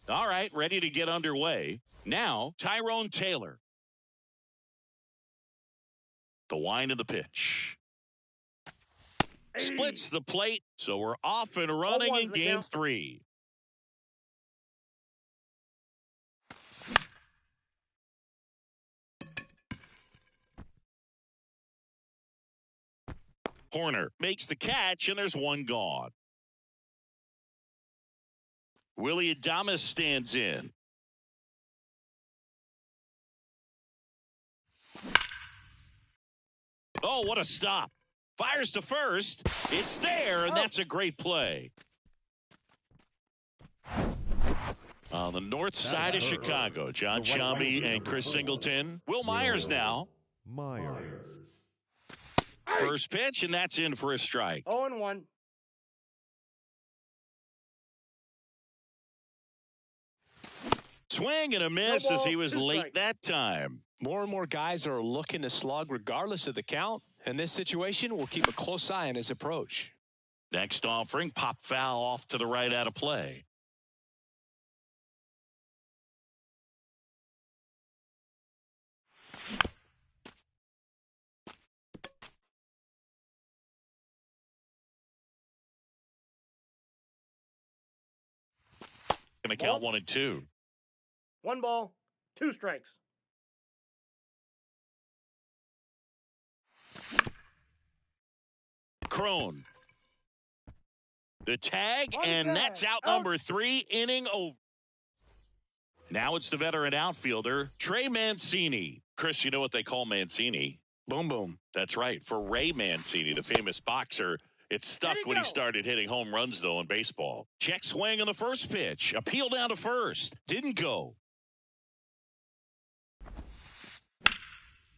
All right, ready to get underway. Now, Tyrone Taylor. The wind of the pitch. Splits the plate, so we're off and running in game 3. Horner makes the catch, and there's one gone. Willy Adames stands in. Oh, what a stop. Fires to first. It's there, and that's a great play. On the north side of Chicago, John Sciambi and Chris Singleton. Will Myers now. First pitch, and that's in for a strike. 0-1. Swing and a miss as he was late that time. More and more guys are looking to slug regardless of the count. In this situation, we'll keep a close eye on his approach. Next offering, pop foul off to the right out of play. Going to count 1 and 2. 1 ball, 2 strikes. Crone. The tag, and that's out number 3, inning over. Now it's the veteran outfielder, Trey Mancini. Chris, you know what they call Mancini? Boom, boom. That's right. For Ray Mancini, the famous boxer, it stuck when he started hitting home runs, though, in baseball. Check swing on the first pitch. Appeal down to first. Didn't go.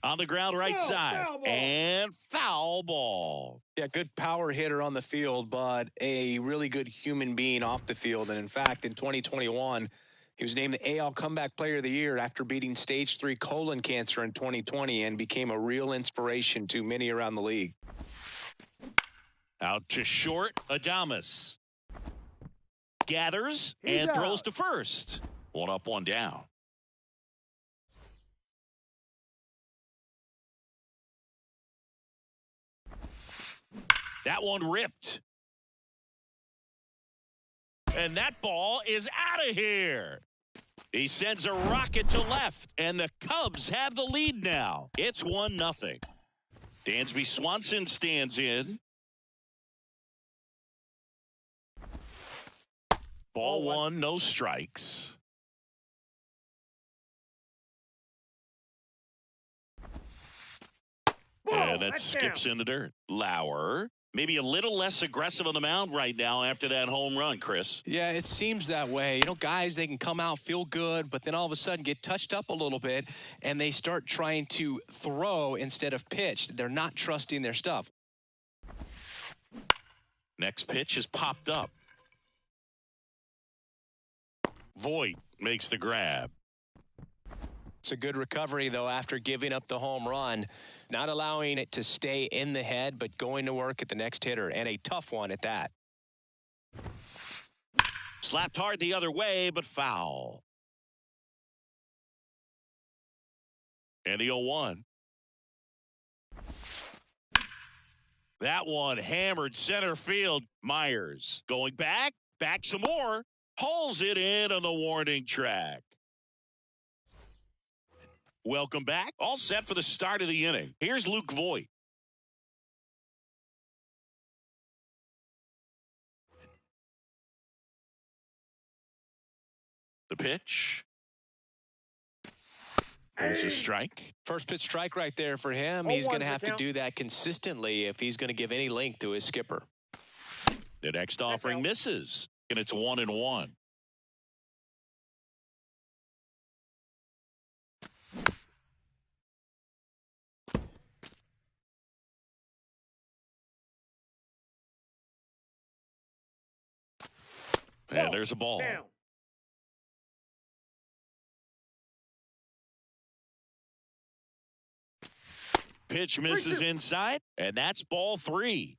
On the ground right side. And foul ball. Yeah, good power hitter on the field, but a really good human being off the field. And, in fact, in 2021, he was named the AL Comeback Player of the Year after beating stage 3 colon cancer in 2020 and became a real inspiration to many around the league. Out to short, Adames. Gathers and throws to first. 1 up, 1 down. That one ripped. And that ball is out of here. He sends a rocket to left, and the Cubs have the lead now. It's 1-0. Dansby Swanson stands in. Ball 1, no strikes. And that skips in the dirt. Lauer, maybe a little less aggressive on the mound right now after that home run, Chris. Yeah, it seems that way. You know, guys, they can come out, feel good, but then all of a sudden get touched up a little bit, and they start trying to throw instead of pitch. They're not trusting their stuff. Next pitch is popped up. Voit makes the grab. It's a good recovery, though, after giving up the home run. Not allowing it to stay in the head, but going to work at the next hitter, and a tough one at that. Slapped hard the other way, but foul. And the 0-1. That one hammered center field. Myers going back some more. Hauls it in on the warning track. Welcome back. All set for the start of the inning. Here's Luke Voit. The pitch. There's a strike. First pitch strike right there for him. He's going to have to do that consistently if he's going to give any length to his skipper. The next offering misses, and it's 1-1. And there's a ball. Down. Pitch misses inside, and that's ball 3.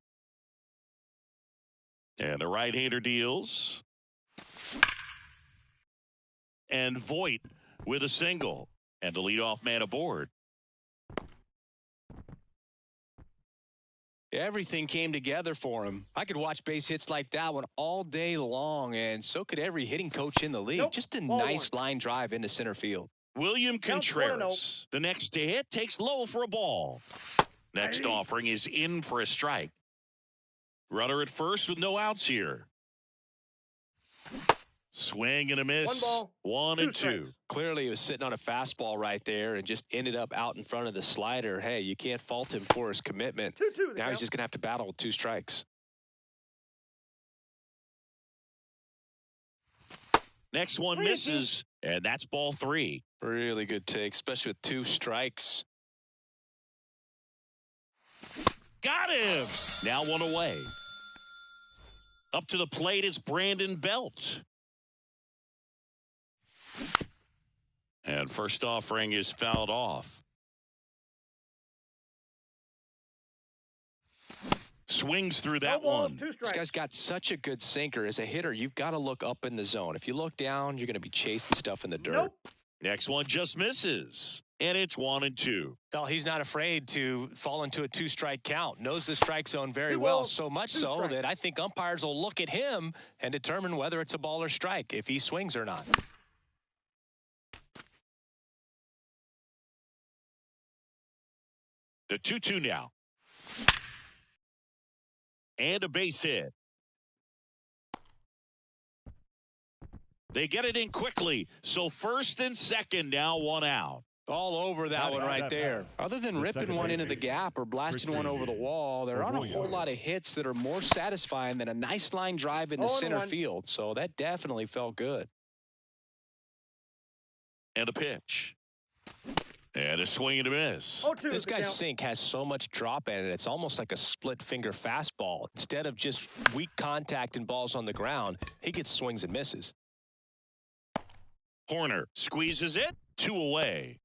And the right-hander deals. And Voit with a single. And the leadoff man aboard. Everything came together for him. I could watch base hits like that one all day long, and so could every hitting coach in the league. Nope. Just a Ball nice one. line drive into center field. William Counts Contreras, the next to hit, takes low for a ball. Next Aye. offering is in for a strike. Runner at first with no outs here. Swing and a miss. One ball, One two and two. strikes. Clearly, he was sitting on a fastball right there and just ended up out in front of the slider. Hey, you can't fault him for his commitment. 2-2 the Now he's count. just going to have to battle with 2 strikes. Next one misses, and that's ball 3. Really good take, especially with 2 strikes. Got him. Now one away. Up to the plate is Brandon Belt. And first offering is fouled off. Swings through that No balls, one. 2 This strikes. guy's got such a good sinker. As a hitter, you've got to look up in the zone. If you look down, you're going to be chasing stuff in the dirt. Nope. Next one just misses. And it's 1 and 2. Well, he's not afraid to fall into a 2-strike count. Knows the strike zone very 2 well, balls, so much 2 so strikes. that I think umpires will look at him and determine whether it's a ball or strike, if he swings or not. The 2-2 now. And a base hit. They get it in quickly. So first and second, now 1 out. All over that one right there. Other than ripping one into the gap or blasting one over the wall, there aren't a whole lot of hits that are more satisfying than a nice line drive in the center 0-1. field. So that definitely felt good. And a pitch. And a swing and a miss. 0-2 This the guy's count. sink has so much drop in it. It's almost like a split finger fastball. Instead of just weak contact and balls on the ground, he gets swings and misses. Horner squeezes it. 2 away.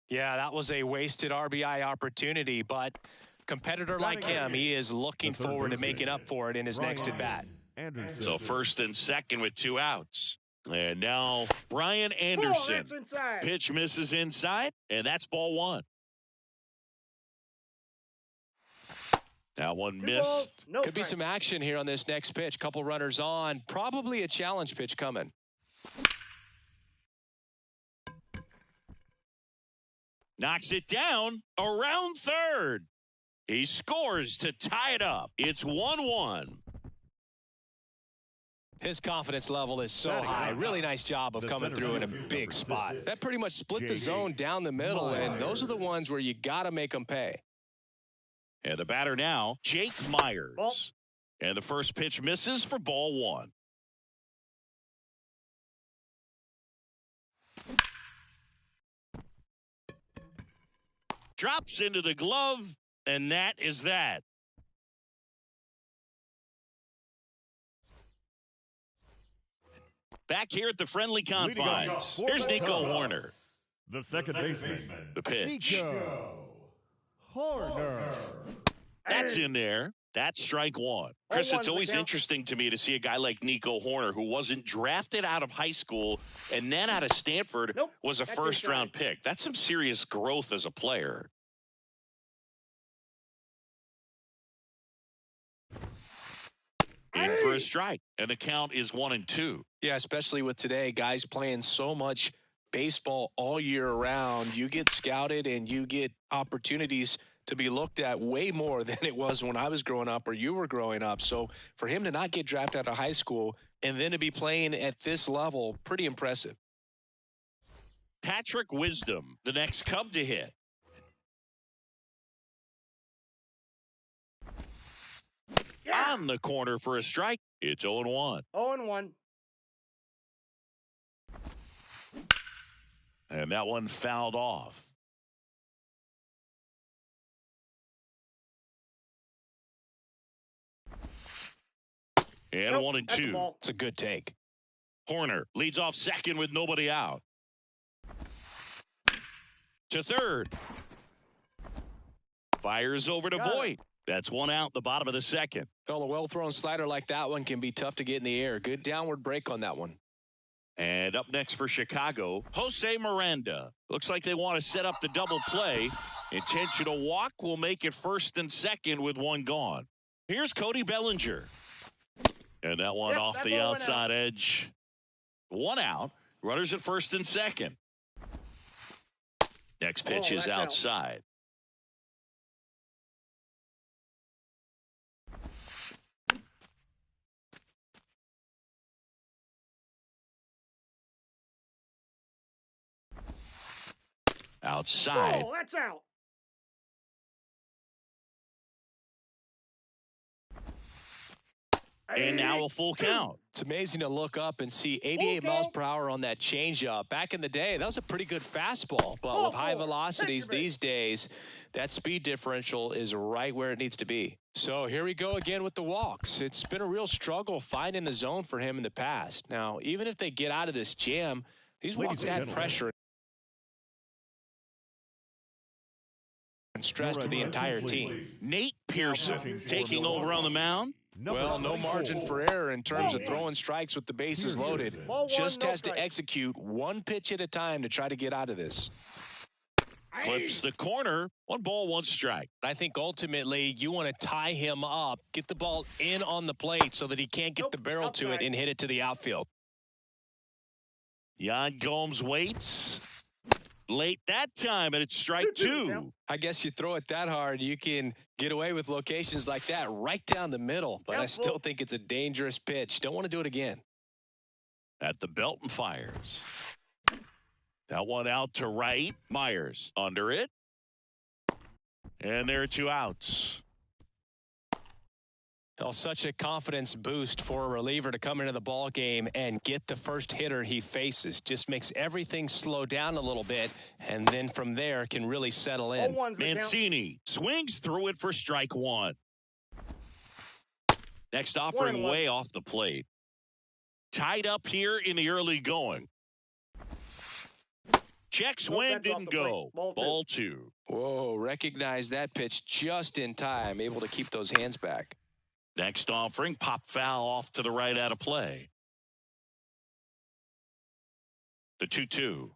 Yeah, that was a wasted RBI opportunity, but competitor like him, he is looking forward to making up for it in his next at bat. So first and second with 2 outs. And now Brian 4 Anderson. hits inside. Pitch misses inside, and that's ball 1. That one 2 missed. balls, no Could be strikes. some action here on this next pitch. Couple runners on. Probably a challenge pitch coming. Knocks it down around third. He scores to tie it up. It's 1-1. His confidence level is so high. Really nice job of coming through in a big spot. That pretty much split the zone down the middle, and those are the ones where you got to make them pay. And the batter now, Jake Myers. Ball. And the first pitch misses for ball 1. Drops into the glove, and that is that. Back here at the friendly confines, here's Nico Horner. The second baseman, The pitch. Nico Horner. That's in there. That's strike 1. Chris, 0-1 it's always the count. interesting to me to see a guy like Nico Horner, who wasn't drafted out of high school and then out of Stanford, Nope, was a that's first-round inside. pick. That's some serious growth as a player. In for a strike, and the count is 1 and 2. Yeah, especially with today, guys playing so much baseball all year round. You get scouted and you get opportunities to be looked at way more than it was when I was growing up or you were growing up. So for him to not get drafted out of high school and then to be playing at this level, pretty impressive. Patrick Wisdom, the next Cub to hit. Yeah. On the corner for a strike. It's 0-1. 0-1. And that one fouled off. And Nope, 1 and that's a 2. ball. It's a good take. Horner leads off second with nobody out. To third. Fires over to Got it. Voit. That's 1 out, the bottom of the second. Well, a well-thrown slider like that one can be tough to get in the air. Good downward break on that one. And up next for Chicago, Jose Miranda. Looks like they want to set up the double play. Intentional walk will make it first and second with one gone. Here's Cody Bellinger. And that one off the outside edge. One out. Runners at first and second. Next pitch is outside. Outside. Oh, that's out. And now a full count. It's amazing to look up and see 88 miles per hour on that changeup. Back in the day, that was a pretty good fastball. But with high velocities these days, that speed differential is right where it needs to be. So here we go again with the walks. It's been a real struggle finding the zone for him in the past. Now, even if they get out of this jam, these walks add pressure and stress to the entire team. Nate Pearson taking over on the mound. Well, no margin for error in terms of throwing strikes with the bases loaded. Just has to execute one pitch at a time to try to get out of this. Clips the corner. 1 ball, 1 strike. I think ultimately you want to tie him up, get the ball in on the plate so that he can't get the barrel to it and hit it to the outfield. Yan Gomes waits. Late that time, and it's strike 2. I guess you throw it that hard, you can get away with locations like that right down the middle. But I still think it's a dangerous pitch. Don't want to do it again. At the belt and fires. That one out to right. Myers under it. And there are 2 outs. Well, such a confidence boost for a reliever to come into the ball game and get the first hitter he faces. Just makes everything slow down a little bit, and then from there can really settle in. Mancini swings through it for strike 1. Next offering way off the plate. Tied up here in the early going. Check swing didn't go. Ball 2. Whoa, recognize that pitch just in time, able to keep those hands back. Next offering, pop foul off to the right out of play. The 2-2.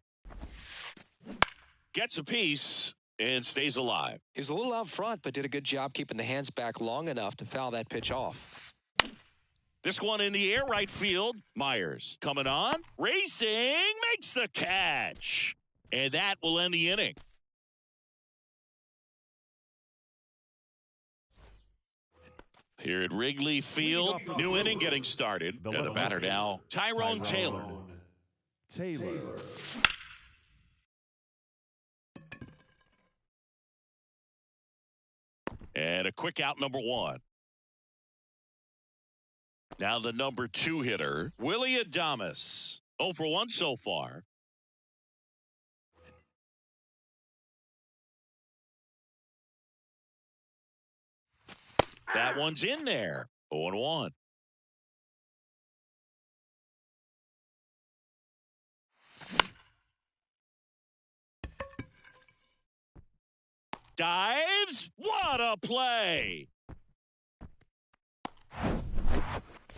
Gets a piece and stays alive. He was a little out front, but did a good job keeping the hands back long enough to foul that pitch off. This one in the air, right field. Myers coming on, racing, makes the catch. And that will end the inning. Here at Wrigley Field, new inning getting started. And the batter now, Tyrone Taylor. And a quick out, number 1. Now the number 2 hitter, Willy Adames. 0 for 1 so far. That one's in there. 0-1. Dives. What a play.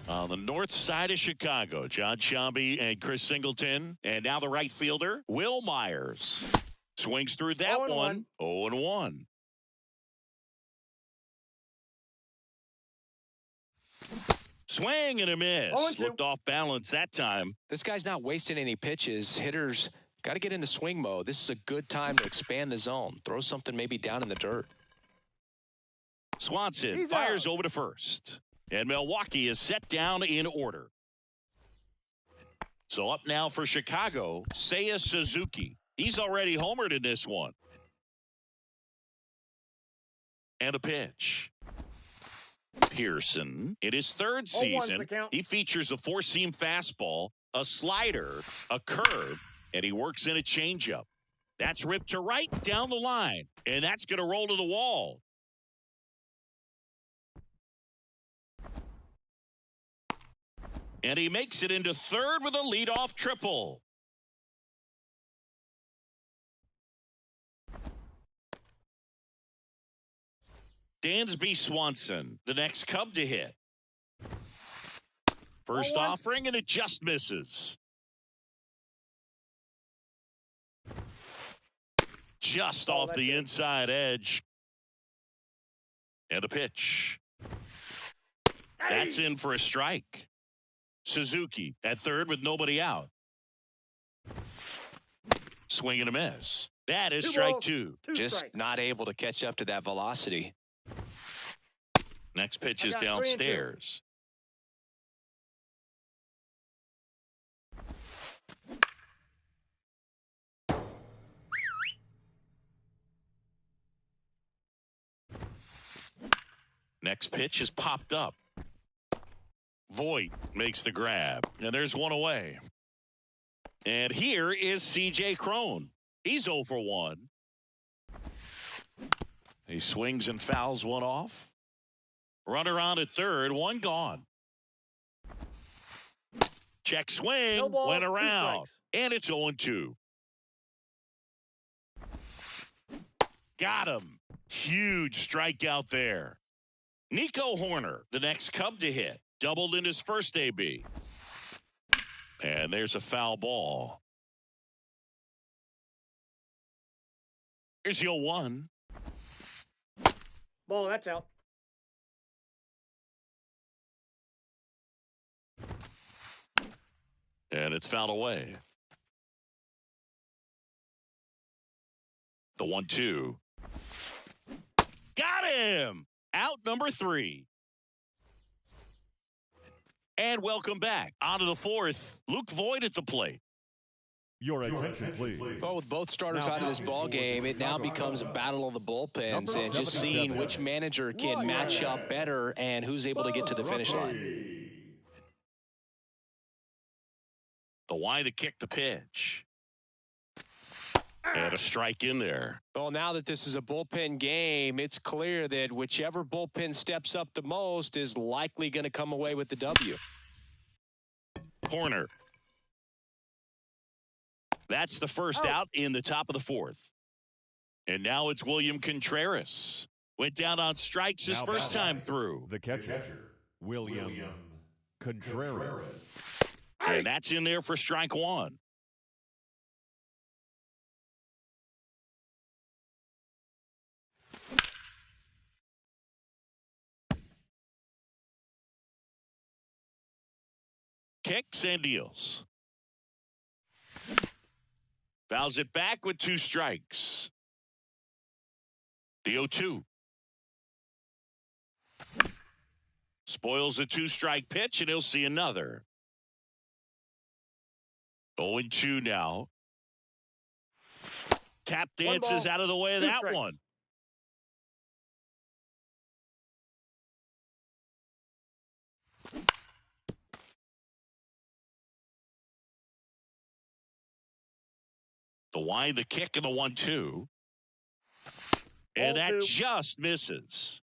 On the north side of Chicago, John Sciambi and Chris Singleton. And now the right fielder, Will Myers. Swings through that 1. 0-1. Swing and a miss. Looked off balance that time. This guy's not wasting any pitches. Hitters got to get into swing mode. This is a good time to expand the zone. Throw something maybe down in the dirt. Swanson fires over to first. And Milwaukee is set down in order. So up now for Chicago, Seiya Suzuki. He's already homered in this one. And a pitch. Pearson, in his 3rd season, he features a 4-seam fastball, a slider, a curve, and he works in a changeup. That's ripped to right down the line, and that's going to roll to the wall. And he makes it into 3rd with a leadoff triple. Dansby Swanson, the next Cub to hit. First offering, and it just misses. just off the inside edge. And a pitch. That's in for a strike. Suzuki at third with nobody out. Swing and a miss. That is strike two. Just not able to catch up to that velocity. Next pitch is downstairs. Next pitch is popped up. Voit makes the grab, and there's one away. And here is C.J. Cron. He's 0 for 1. He swings and fouls one off. Runner on at third, one gone. Check swing, No ball, went 2 around, strikes. and it's 0-2. Got him. Huge strikeout there. Nico Hoerner, the next Cub to hit, doubled in his first AB. And there's a foul ball. Here's the 0-1. Ball, that's out. And it's fouled away. The 1-2. Got him! Out number 3. And welcome back. On to the fourth. Luke Voit at the plate. Your attention, please. Well, with both starters out of this ball game, it now becomes a battle of the bullpens and just seeing which manager can match up better and who's able to get to the finish line. The why to kick the pitch. And a strike in there. Well, now that this is a bullpen game, it's clear that whichever bullpen steps up the most is likely going to come away with the W. Corner. That's the first out in the top of the fourth. And now it's William Contreras. Went down on strikes his first time through. The catcher, William Contreras. And that's in there for strike one. Kicks and deals. Fouls it back with 2 strikes. The 0-2. Spoils the 2-strike pitch, and he'll see another. 0-2 now. Tap dances out of the way of that one. The wide, the kick, and the 1-2. And that just misses.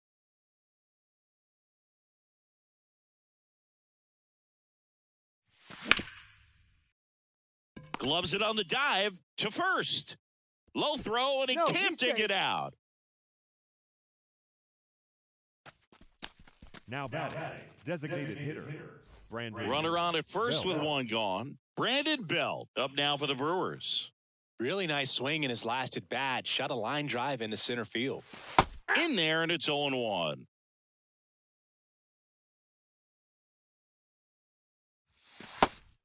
Gloves it on the dive to first. Low throw, and he can't dig it out. Now batting, designated hitter, Brandon. Runner on at first with 1 gone. Brandon Belt up now for the Brewers. Really nice swing in his last at bat. Shot a line drive into center field. In there, and it's 0-1.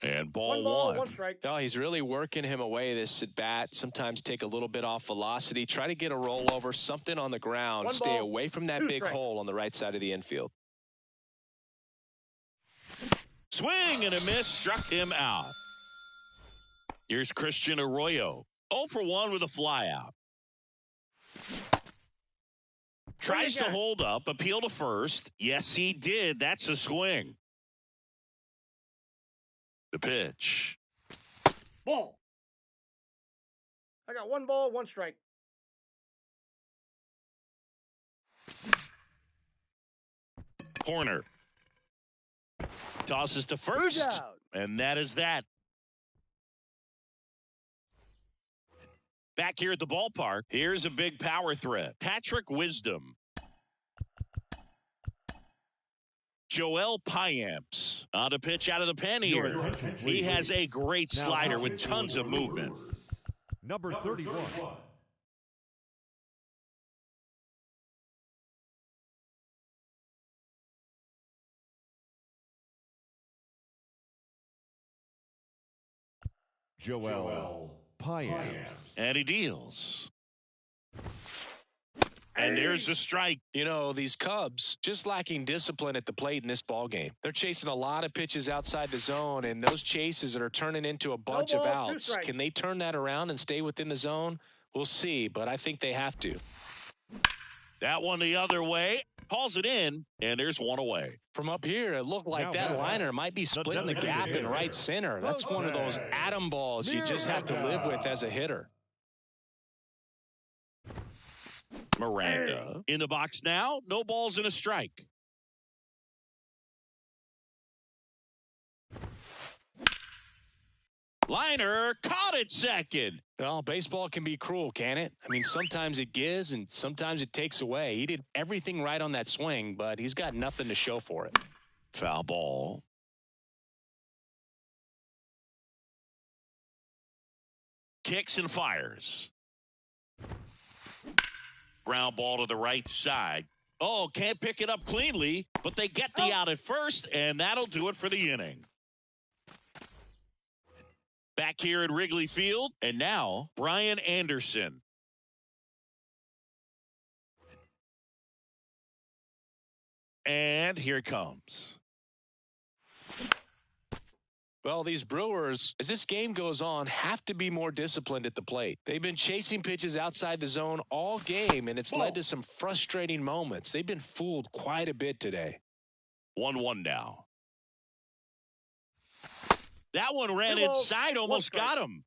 And ball one. 1 strike. No, he's really working him away this at bat. Sometimes take a little bit off velocity. Try to get a rollover, something on the ground. Stay away from that big hole on the right side of the infield. Swing and a miss, struck him out. Here's Christian Arroyo. 0 for 1 with a flyout. Tries to hold up, appeal to first. Yes, he did. That's a swing. The pitch. Ball. I got 1 ball, 1 strike. Corner. Tosses to first. And that is that. Back here at the ballpark, here's a big power threat. Patrick Wisdom. Joel Payamps on a pitch out of the pen here. He has a great slider with tons of movement. Number 31, Joel Payamps. And he deals. And there's a strike. You know, these Cubs just lacking discipline at the plate in this ballgame. They're chasing a lot of pitches outside the zone, and those chases that are turning into a bunch of ball, 2 outs. strikes. Can they turn that around and stay within the zone? We'll see, but I think they have to. That one the other way. Calls it in, and there's one away. From up here, it looked like Now that batting, liner might be splitting the gap in right center. That's one of those atom balls you just have to live with as a hitter. Miranda in the box now. No balls and a strike. Liner caught it second. Well, baseball can be cruel, can it? I mean, sometimes it gives and sometimes it takes away. He did everything right on that swing, but he's got nothing to show for it. Foul ball. Kicks and fires. Ground ball to the right side. Oh, can't pick it up cleanly, but they get the out at first, and that'll do it for the inning. Back here at Wrigley Field, and now Brian Anderson. And here it comes. Well, these Brewers, as this game goes on, have to be more disciplined at the plate. They've been chasing pitches outside the zone all game, and it's led to some frustrating moments. They've been fooled quite a bit today. 1-1 now. That one ran 2 balls, inside, 1 almost strike. got him.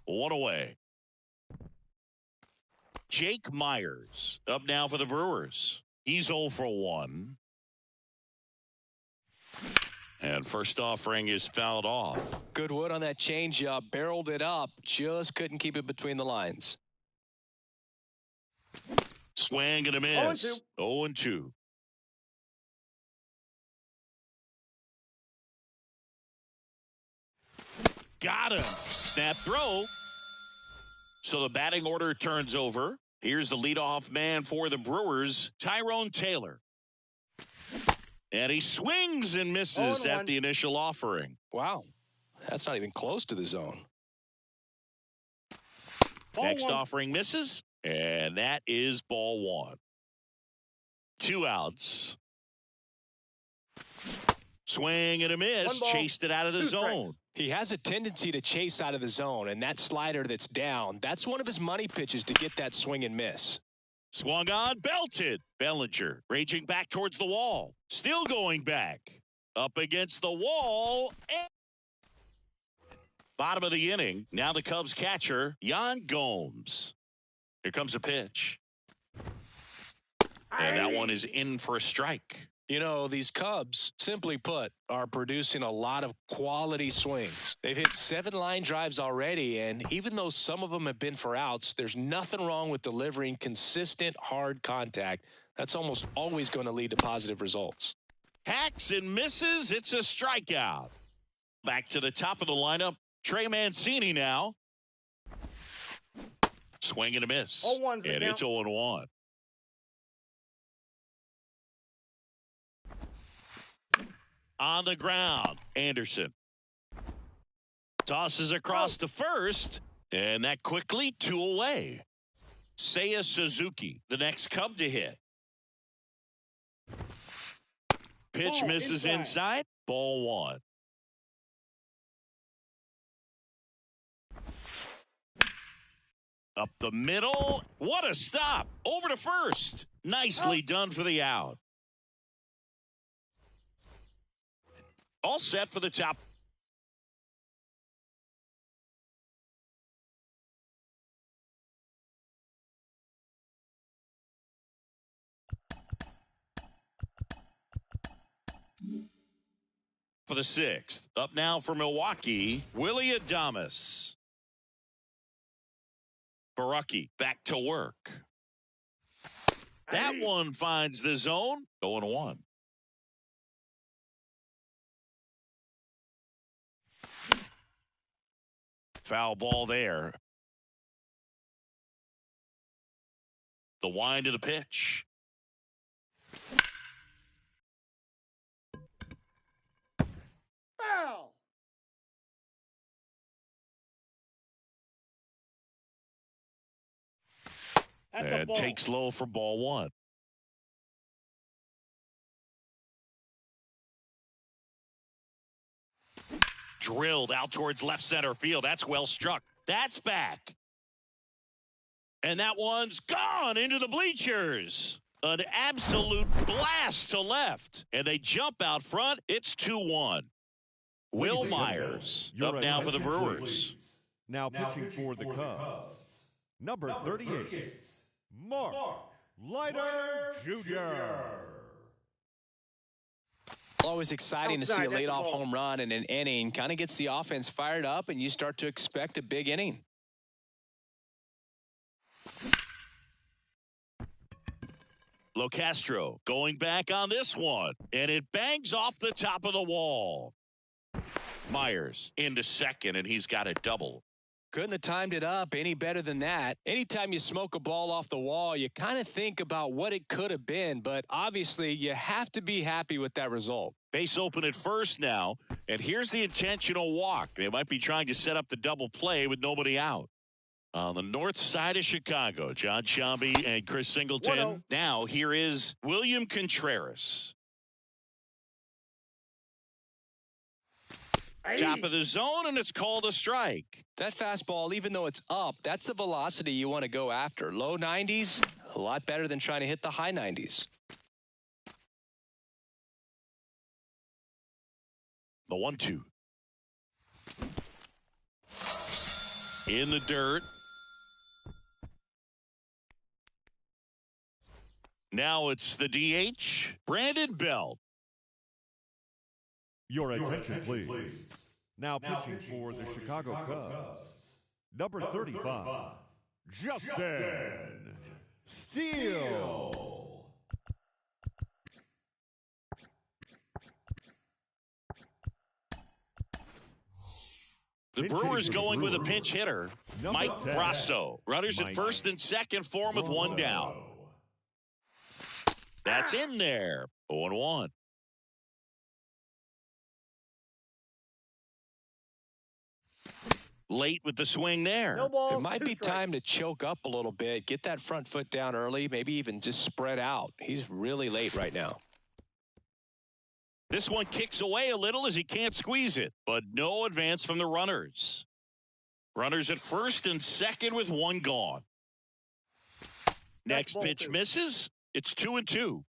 One away. Jake Myers up now for the Brewers. He's 0 for 1. And first offering is fouled off. Good wood on that changeup, barreled it up, just couldn't keep it between the lines. Swing and a miss. 0-2. Got him. Snap throw. So the batting order turns over. Here's the leadoff man for the Brewers, Tyrone Taylor. And he swings and misses at the initial offering. Wow, that's not even close to the zone. Next offering misses, and that is ball 1. 2 outs. Swing and a miss. Chased it out of the zone. He has a tendency to chase out of the zone, and that slider that's down, that's one of his money pitches to get that swing and miss. Swung on, belted. Bellinger raging back towards the wall. Still going back. Up against the wall. And bottom of the inning. Now the Cubs catcher, Yan Gomes. Here comes a pitch. And that one is in for a strike. You know, these Cubs, simply put, are producing a lot of quality swings. They've hit 7 line drives already, and even though some of them have been for outs, there's nothing wrong with delivering consistent, hard contact. That's almost always going to lead to positive results. Hacks and misses. It's a strikeout. Back to the top of the lineup, Trey Mancini now. Swing and a miss. And it's 0-1. On the ground, Anderson tosses across to first, and that quickly 2 away. Seiya Suzuki, the next Cub to hit. Pitch misses inside. Ball 1. Up the middle. What a stop. Over to first. Nicely done for the out. All set for the top. For the 6th. Up now for Milwaukee, Willy Adames. Baraki back to work. That one finds the zone. 0-1. Foul ball there. The wind of the pitch. Foul. That's a And ball. takes low for ball one. Drilled out towards left center field. That's well struck. That's back. And that one's gone into the bleachers. An absolute blast to left. And they jump out front. It's 2-1. Will Myers up now for the Brewers. Now pitching for the Cubs. Number 38, Mark Leiter Jr. Always exciting to see a leadoff home run in an inning. Kind of gets the offense fired up, and you start to expect a big inning. Locastro going back on this one, and it bangs off the top of the wall. Myers into second, and he's got a double. Couldn't have timed it up any better than that. Anytime you smoke a ball off the wall, you kind of think about what it could have been, but obviously you have to be happy with that result. Base open at first now, and here's the intentional walk. They might be trying to set up the double play with nobody out. On the north side of Chicago, John Sciambi and Chris Singleton. 1-0. Now here is William Contreras. Top of the zone, and it's called a strike. That fastball, even though it's up, that's the velocity you want to go after. Low 90s, a lot better than trying to hit the high 90s. The 1-2. In the dirt. Now it's the DH, Brandon Belt. Your attention, please. Now pitching for the Chicago Cubs. Number 35, Justin Steele. The Brewers going with a pinch hitter, Mike Brasso. Runners at first and second for him with one down. That's in there. 0-1. Late with the swing there. No ball, It might be time to choke up a little bit, get that front foot down early, maybe even just spread out. He's really late right now. This one kicks away a little as he can't squeeze it, but no advance from the runners. Runners at first and second with one gone. Next pitch misses. It's 2-2.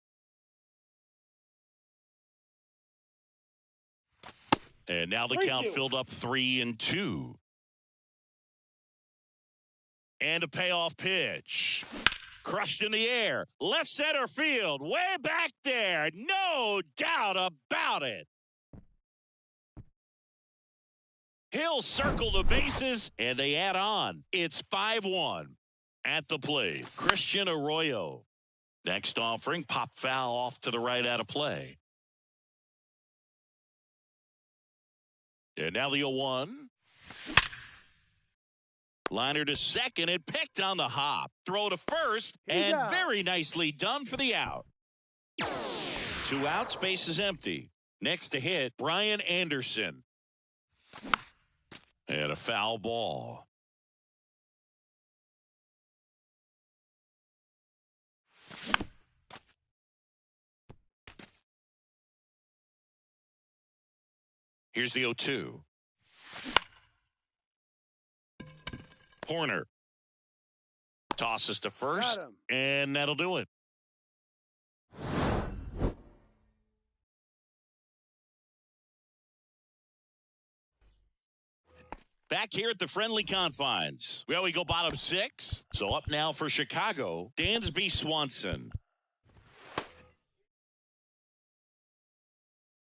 And now the count filled up 3-2. And a payoff pitch. Crushed in the air. Left center field. Way back there. No doubt about it. He'll circle the bases, and they add on. It's 5-1. At the plate, Christian Arroyo. Next offering, pop foul off to the right out of play. And now the 0-1. Liner to second and picked on the hop. Throw to first, and very nicely done for the out. 2 outs, base is empty. Next to hit, Brian Anderson. And a foul ball. Here's the 0-2. Horner tosses to first, and that'll do it. Back here at the friendly confines. Well, we go bottom 6. So up now for Chicago, Dansby Swanson.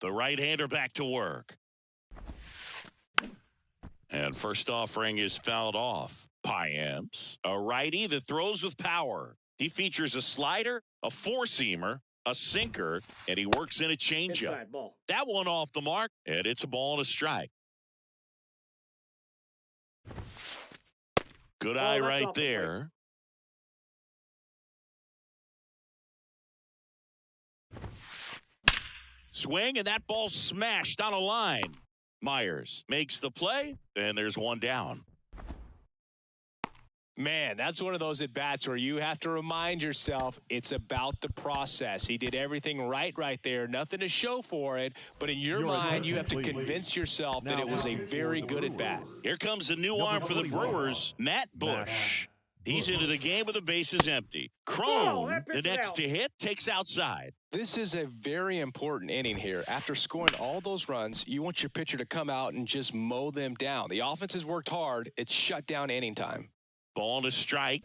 The right-hander back to work. And first offering is fouled off. Payamps, a righty that throws with power. He features a slider, a four-seamer, a sinker, and he works in a changeup. That one off the mark, and it's a ball and a strike. Good eye right there. Swing, and that ball smashed on a line. Myers makes the play, and there's one down. Man, that's one of those at-bats where you have to remind yourself it's about the process. He did everything right there. Nothing to show for it. But in your mind, you have to convince yourself that it was a very good at-bat. Here comes a new arm for the Brewers, Matt Bush. He's into the game with the bases empty. Cron, the next to hit, takes outside. This is a very important inning here. After scoring all those runs, you want your pitcher to come out and just mow them down. The offense has worked hard. It's shut down inning time. Ball to strike.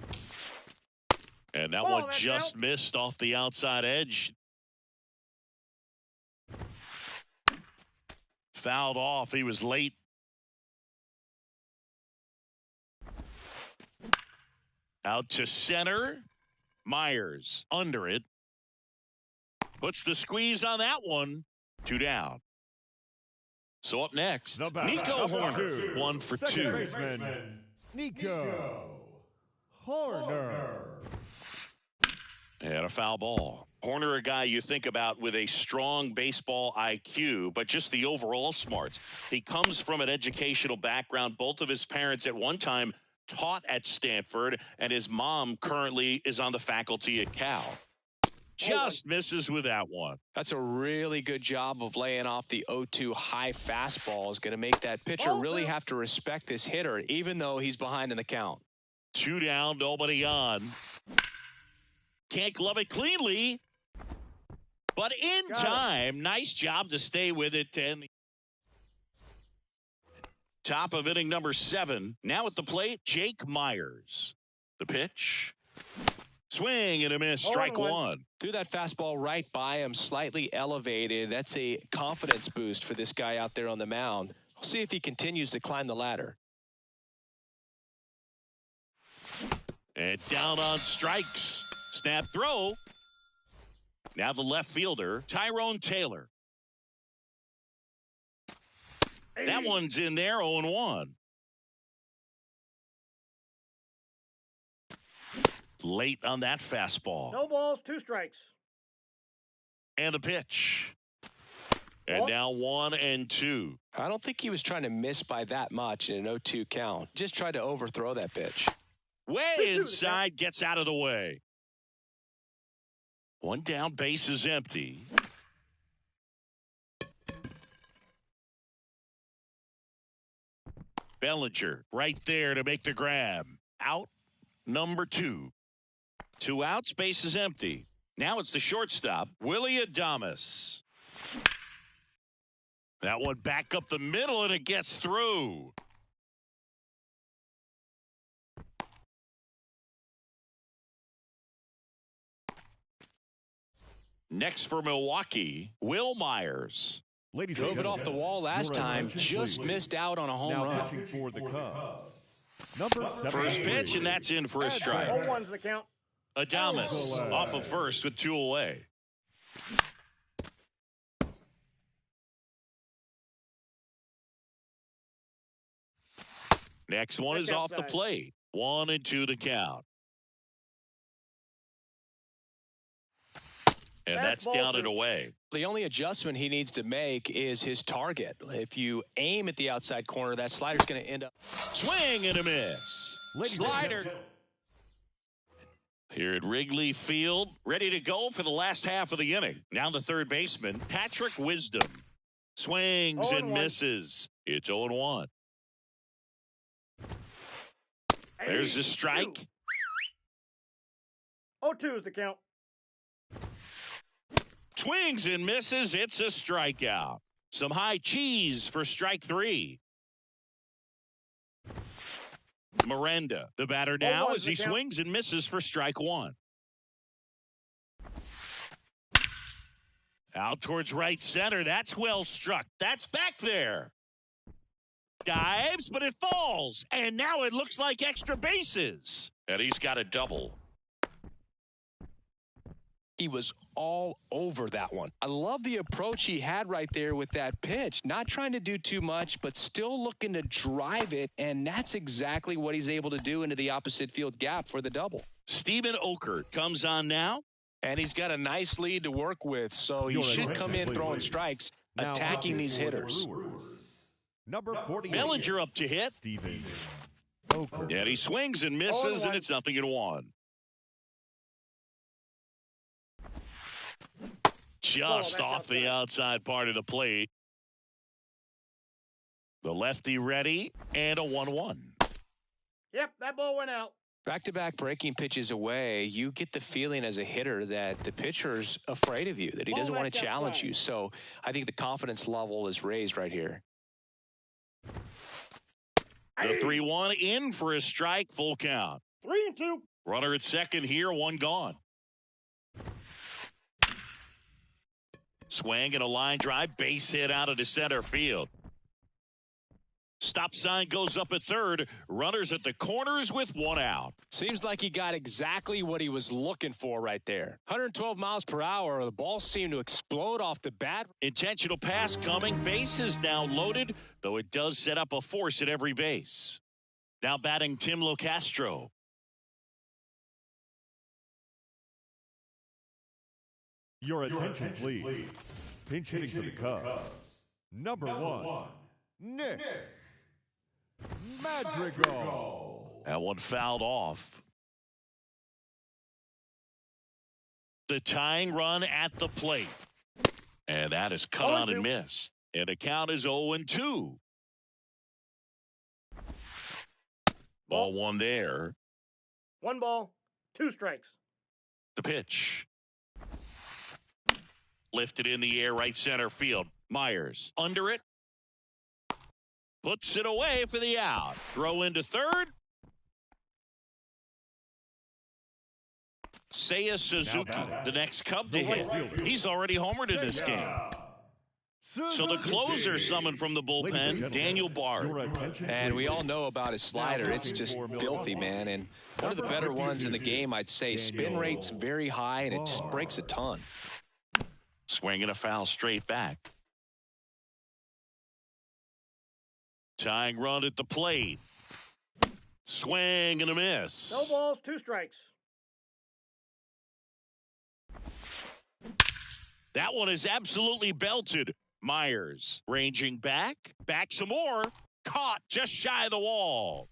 And that one just missed off the outside edge. Fouled off. He was late. Out to center. Myers under it. Puts the squeeze on that one. 2 down. So up next, Nico Hoerner. 1 for 2. Baseman, Nico Hoerner. And a foul ball. Hoerner, a guy you think about with a strong baseball IQ, but just the overall smarts. He comes from an educational background. Both of his parents at one time taught at Stanford, and his mom currently is on the faculty at Cal. Just misses with that one. That's a really good job of laying off the 0-2 high fastball. Is going to make that pitcher really have to respect this hitter, even though he's behind in the count. 2 down, nobody on. Can't glove it cleanly, but in time. Nice job to stay with it. And top of inning number 7. Now at the plate, Jake Myers. The pitch. Swing and a miss. Strike one. Threw that fastball right by him, slightly elevated. That's a confidence boost for this guy out there on the mound. We'll see if he continues to climb the ladder. And down on strikes. Snap throw. Now the left fielder, Tyrone Taylor. That one's in there, 0-1. Late on that fastball. No balls, 2 strikes. And the pitch. And now 1-2. I don't think he was trying to miss by that much in an 0-2 count. Just tried to overthrow that pitch. Way inside, gets out of the way. 1 down, base is empty. Bellinger right there to make the grab. Out number 2. 2 outs, base is empty. Now it's the shortstop, Willy Adames. That one back up the middle, and it gets through. Next for Milwaukee, Will Myers. Ladies Drove it off the wall last time. Just missed out on a home run. Now pitching for the Cubs. Number 7. First pitch, and that's in for a strike. 0-1's the count. Adames off of first with 2 away. Next one is off the plate. 1-2 to count. And that's down and away. The only adjustment he needs to make is his target. If you aim at the outside corner, that slider's going to end up. Swing and a miss. Slider. Here at Wrigley Field, ready to go for the last half of the inning. Now the third baseman, Patrick Wisdom. Swings and misses. It's 0-1. There's the strike. 0-2 is the count. Swings and misses. It's a strikeout. Some high cheese for strike 3. Miranda, the batter now, as he swings and misses for strike 1. Out towards right center. That's well struck. That's back there. Dives, but it falls. And now it looks like extra bases. And he's got a double. He was all over that one. I love the approach he had right there with that pitch. Not trying to do too much, but still looking to drive it, and that's exactly what he's able to do into the opposite field gap for the double. Steven Okert comes on now, And he's got a nice lead to work with, so he Your should attention, come in please. throwing strikes, Now attacking up these for the hitters. Brewers. Number 48. Bellinger up to hit. Steven Oker. And he swings and misses, 0-1. and it's 0-1. Just that's off the outside part of the plate. The lefty ready, and a 1-1. Yep, that ball went out. Back-to-back breaking pitches away, you get the feeling as a hitter that the pitcher's afraid of you, that he Ball doesn't want to back challenge outside. you. So I think the confidence level is raised right here. The 3-1 in for a strike, full count. 3-2. Runner at second here, one gone. Swing and a line drive, base hit out of the center field. Stop sign goes up at third. Runners at the corners with one out. Seems like he got exactly what he was looking for right there. 112 miles per hour. The ball seemed to explode off the bat. Intentional pass coming. Base is now loaded, though it does set up a force at every base. Now batting Tim Locastro. Your attention, please. Pinch hitting for the Cubs. Number 1, Nick Madrigal. That one fouled off. The tying run at the plate. And that is cut on and 0-2. missed. And the count is 0-2. Ball one there. 1 ball, 2 strikes. The pitch. Lifted in the air, right center field. Myers under it. Puts it away for the out. Throw into third. Seiya Suzuki, the next Cub to hit. He's already homered in this game. So the closer summoned from the bullpen, Daniel Bard. And we all know about his slider. It's just filthy, man. And one of the better ones in the game, I'd say. Spin rate's very high, and it just breaks a ton. Swinging a foul straight back. Tying run at the plate. Swing and a miss. No balls, 2 strikes. That one is absolutely belted. Myers ranging back. Back some more. Caught just shy of the wall.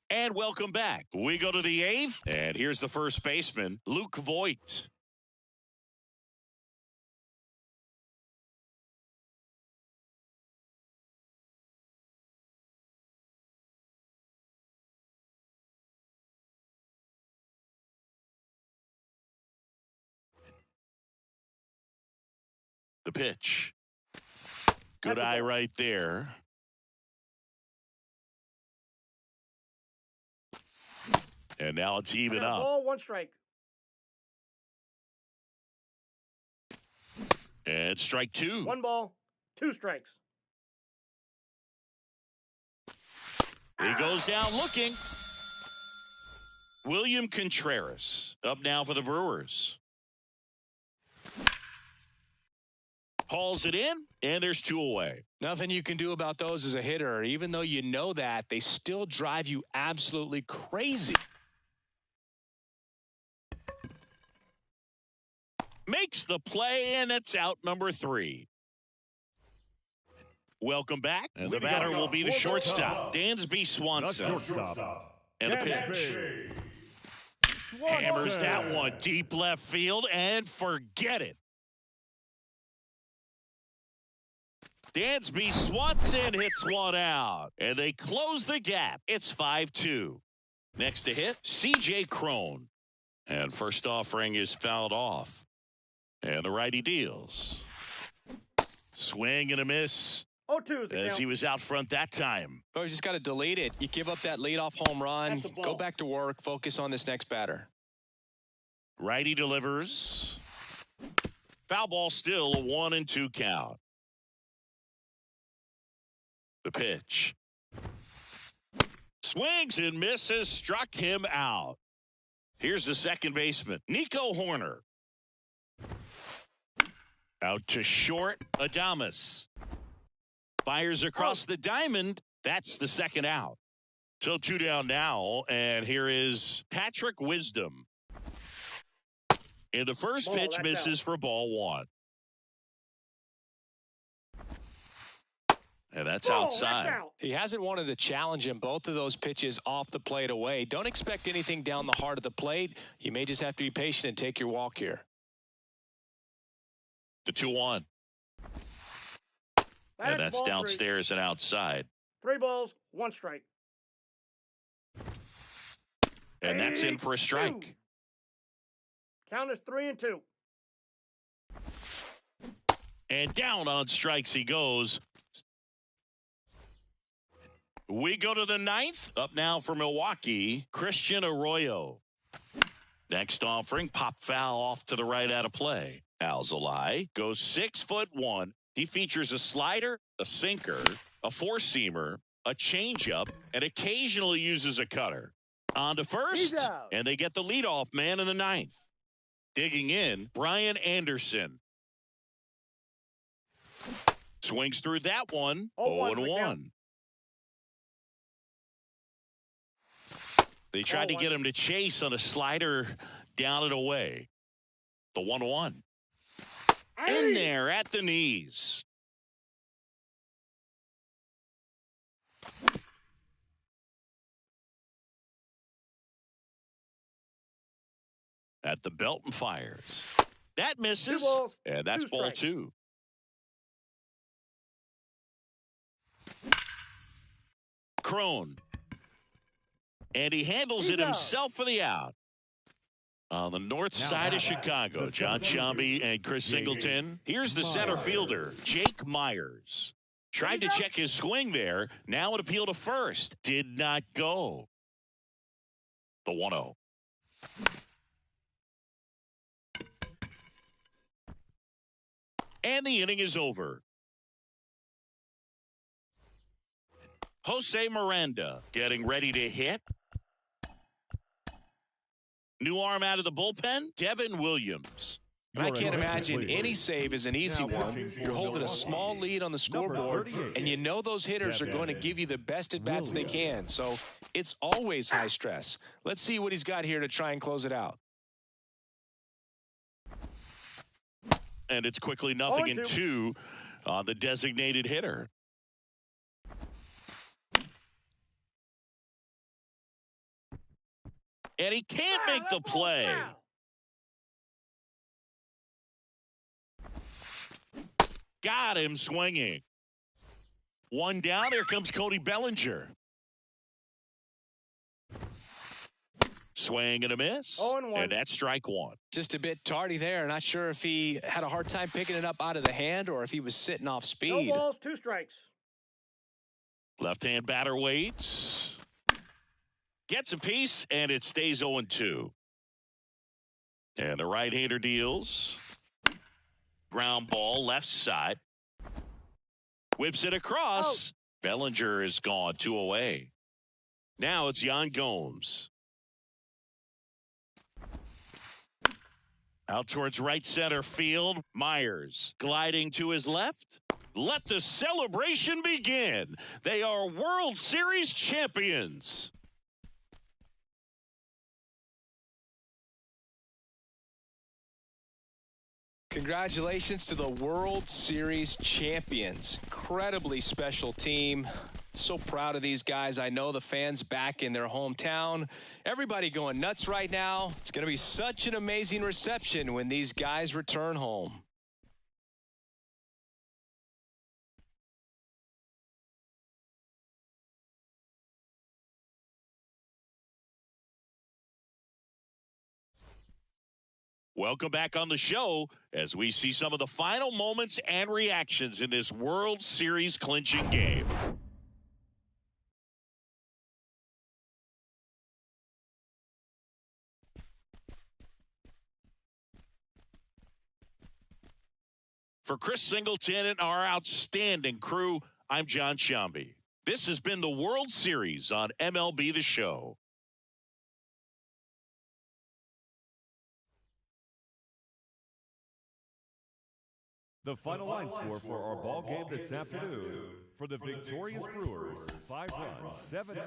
And welcome back. We go to the 8th, and here's the first baseman, Luke Voigt. The pitch. Good eye right there. And now it's even up. Ball, 1 strike. And strike 2. 1 ball, 2 strikes. He goes down looking. William Contreras up now for the Brewers. Hauls it in, and there's 2 away. Nothing you can do about those as a hitter. Even though you know that, they still drive you absolutely crazy. Makes the play, and it's out number 3. Welcome back. And the batter will be the shortstop, Dansby The Swanson. shortstop. And the pitch. Hammers that one deep left field, and forget it. Dansby Swanson hits one out, and they close the gap. It's 5-2. Next to hit, C.J. Cron. And first offering is fouled off. And the righty deals. Swing and a miss 0-2 is the as count. he was out front that time. Oh, you just got to delete it. You give up that leadoff home run. That's the ball. Go back to work. Focus on this next batter. Righty delivers. Foul ball still, a 1-2 count. The pitch. Swings and misses, struck him out. Here's the second baseman, Nico Horner. Out to short, Adames. Fires across the diamond. That's the second out. So 2 down now, and here is Patrick Wisdom. And the first pitch misses for ball 1. And that's outside. That's out. He hasn't wanted to challenge him. Both of those pitches off the plate away. Don't expect anything down the heart of the plate. You may just have to be patient and take your walk here. The 2-1. And that's downstairs and outside. 3 balls, 1 strike. And that's in for a strike. Count is 3-2. And down on strikes he goes. We go to the 9th. Up now for Milwaukee, Christian Arroyo. Next offering, pop foul off to the right out of play. Alzolay goes 6'1". He features a slider, a sinker, a four-seamer, a changeup, and occasionally uses a cutter. On to first, and they get the leadoff man in the 9th. Digging in, Brian Anderson. Swings through that one, 0-1. They tried to get him to chase on a slider down and away. The 1-1. In there at the knees. At the belt and fires. That misses. 2 balls, and that's 2 ball strikes. 2. Crone. And he handles it himself for the out. On the north side of Chicago, John Sciambi and Chris Singleton. Here's the center fielder, Jake Myers. Tried to check his swing there. Now an appeal to first. Did not go. The 1-0. And the inning is over. Jose Miranda getting ready to hit. New arm out of the bullpen, Devin Williams. I can't imagine any save is an easy one. You're holding a small lead on the scoreboard, and you know those hitters are going to give you the best at-bats they can. So it's always high stress. Let's see what he's got here to try and close it out. And it's quickly 0-2 on the designated hitter. And he can't make the play. Got him swinging. 1 down. Here comes Cody Bellinger. Swing and a miss. 0-1. And that's strike 1. Just a bit tardy there. Not sure if he had a hard time picking it up out of the hand or if he was sitting off speed. 2 balls, 2 strikes. Left-hand batter waits. Gets a piece, and it stays 0-2. And the right-hander deals. Ground ball, left side. Whips it across. Bellinger is gone, 2 away. Now it's Yan Gomes. Out towards right center field. Myers gliding to his left. Let the celebration begin. They are World Series champions. Congratulations to the World Series champions. Incredibly special team. So proud of these guys. I know the fans back in their hometown. Everybody going nuts right now. It's going to be such an amazing reception when these guys return home. Welcome back on the show as we see some of the final moments and reactions in this World Series clinching game. For Chris Singleton and our outstanding crew, I'm John Sciambi. This has been the World Series on MLB The Show. The final line score for our ball game this afternoon for the victorious Brewers, 5 runs, 7